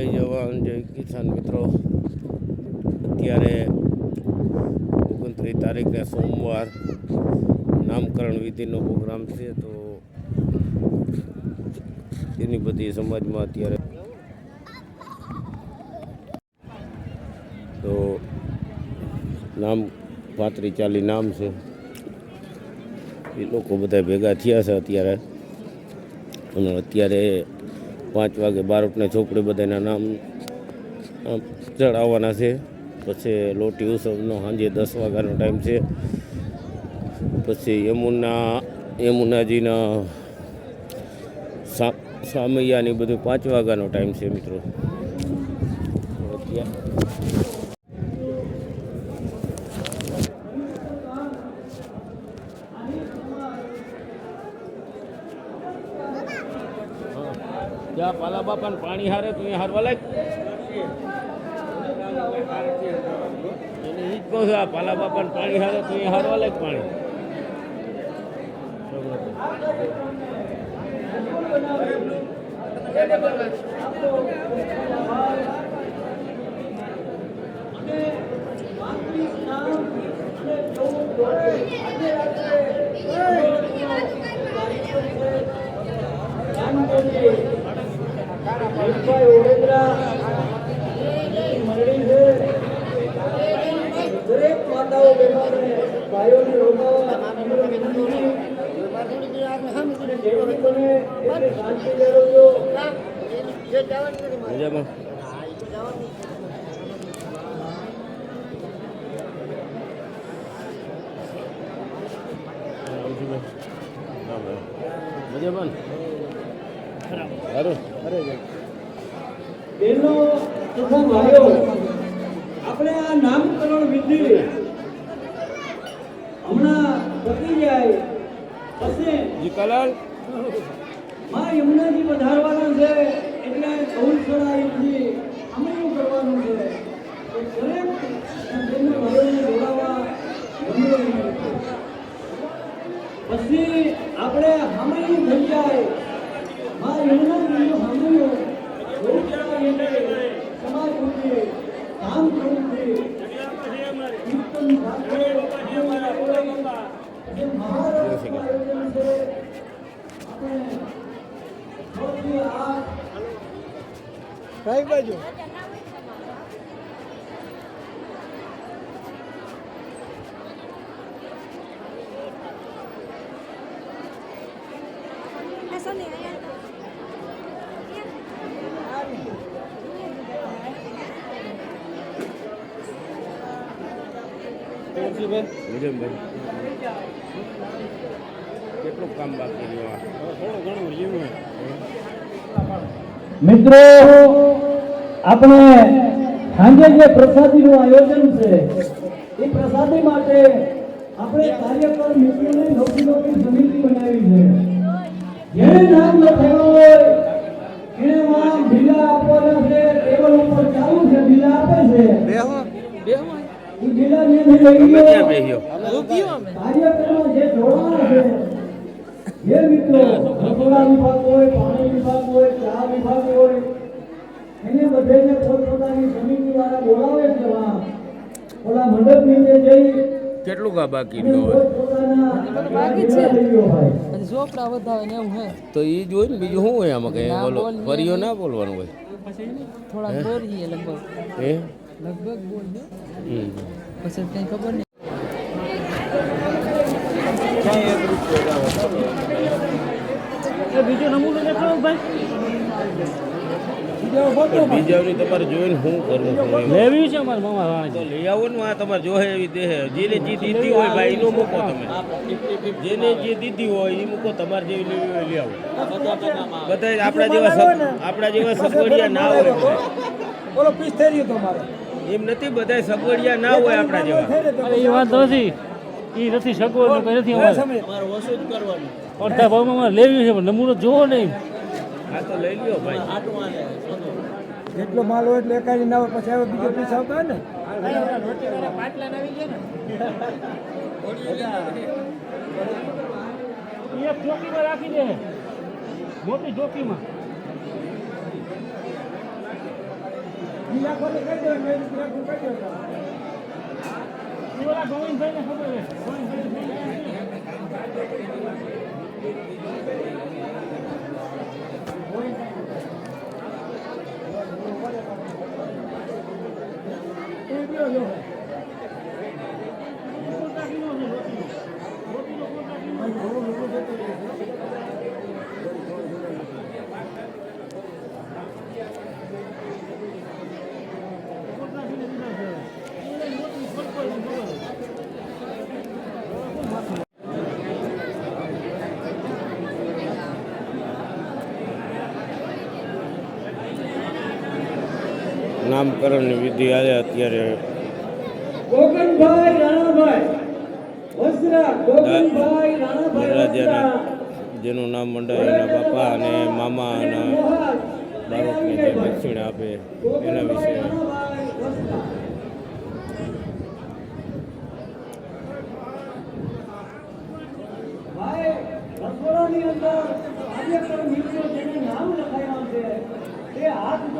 જય જવાન જય કિસાન મિત્રો, અત્યારે 29 તારીખે સોમવાર નામકરણ વિધિનો પ્રોગ્રામ છે. તો એની બધી સમાજમાં અત્યારે તો નામ 35-40 નામ છે. એ લોકો બધા ભેગા થયા છે અત્યારે, અને અત્યારે 5 વાગે બાળકને છોકરી બધાના નામ ચડાવવાના છે. પછી લોટી ઉત્સવનો સાંજે 10 વાગ્યાનો ટાઈમ છે. પછી યમુનાજીના સામૈયાની બધું 5 વાગ્યાનો ટાઈમ છે મિત્રો. ત્યાં પાલા બાપાને પાણી હારે તો અહીંયા હારવા લાગ એને ઈ જ કહું છું. આ પાલા બાપાને પાણી હારે તો અહીંયા હારવા લાગ પાણી. દરેક માતાઓ બહેનોને ભાઈઓને રોકાવા શાંતિ મેળવજો. મજામાં મજામાં સારું. બહેનો તથા ભાઈઓ, આપણે આ નામકરણ વિધિ હમણાં પતી જાય પછી જી કલાલ માં યમુનાજી વધારવાના છે. એટલે ગૌશાળા યુવજી અમલું કરવાનું છે. તો દરેક બહેનો ભાઈઓને જોડાવા પછી આપણે હમલું થઈ જાય. માં યમુનાજીનું હમલું ગૌશાળા યુવજી સમાજ યુવજી કામ પ્રવૃત્તિ કીર્તન સાથે જે મહારાષ્ટ્ર આયોજન છે. કઈ બાજુ કેટલું કામ બાકી રહ્યું? થોડું ઘણું રહ્યું. મિત્રો, આપણે સાંજે જે પ્રસાદીનું આયોજન છે એ પ્રસાદી માટે આપણે કાર્યકર મિત્રોને નોકી સમિતિ બનાવી છે. જેને નામ લખાયું હોય એને માં બિલા આપવાના છે. ટેબલ ઉપર ચાલુ છે, બિલા આપે છે. એ બિલા જે લઈ ગયો કાર્યક્રમમાં જે જોડાણા છે, જે મિત્રો રસોડા વિભાગ હોય, પાણી વિભાગ હોય, ચા વિભાગ હોય, એને બધાને પોતપોતાની સમિતિ વાળા બોલાવે છે. ઓલા મંડપ નીચે જઈ કેટલું કા બાકી રહ્યું હોય ઝોપડા વધાવે ને એવું હે તો એ જ હોય ને. બીજું શું હોય આમાં? કઈ બોલો ફરીઓ ના બોલવાનું હોય. થોડા બોલીએ લગભગ બોલીએ પછી કઈ ખબર નહીં. બીજો નમૂનો દેખાડો ભાઈ. બીજાની તમારે જોઈને શું કરવું લેવી છે અમારા મામા રાણી તો લઈ આવો ને. આ તમારે જોહે એવી દેહે. જેને જે દીધી હોય ભાઈ એનો મૂકો તમે. જેને જે દીધી હોય એ મૂકો. તમારે જેવી લેવી હોય લઈ આવો. બધા આપણા જેવા સગવડિયા ના હોય. બોલો પીસ થઈ રહ્યો તમારે એમ નથી, બધા સગવડિયા ના હોય આપણા જેવા. એ વાત નથી, એ નથી સગવડ કઈ નથી અમારે ઓછું જ કરવાનું. અડધા ભાવમાં અમારે લેવી છે પણ નમૂનો જોવો નહીં. હા તો લઈ લ્યો ભાઈ. જેટલો માલ હોય એટલે એકાદી ના હોય પછી હવે બીજો પીસ આવતો હોય ને. એક ચોકીમાં રાખી દે, મોટી ચોકીમાં. એ ઓલા ગોવિંદભાઈને ખબર છે ગોવિંદભાઈ નામકરણની વિધિ આજે અત્યારે ગોગનભાઈ રાણાભાઈ વસ્ત્રા ગોગનભાઈ રાણાભાઈ વરરાજાના વસ્ત્રા જેનું નામ મંડાય એના બાપા અને મામા અને બાળકને જે દક્ષિણ આપે એના વિશે ભાઈ રસોડાની અંદર કાર્યક્રમ મિત્રો જેને નામ લખાયા છે તે હાથ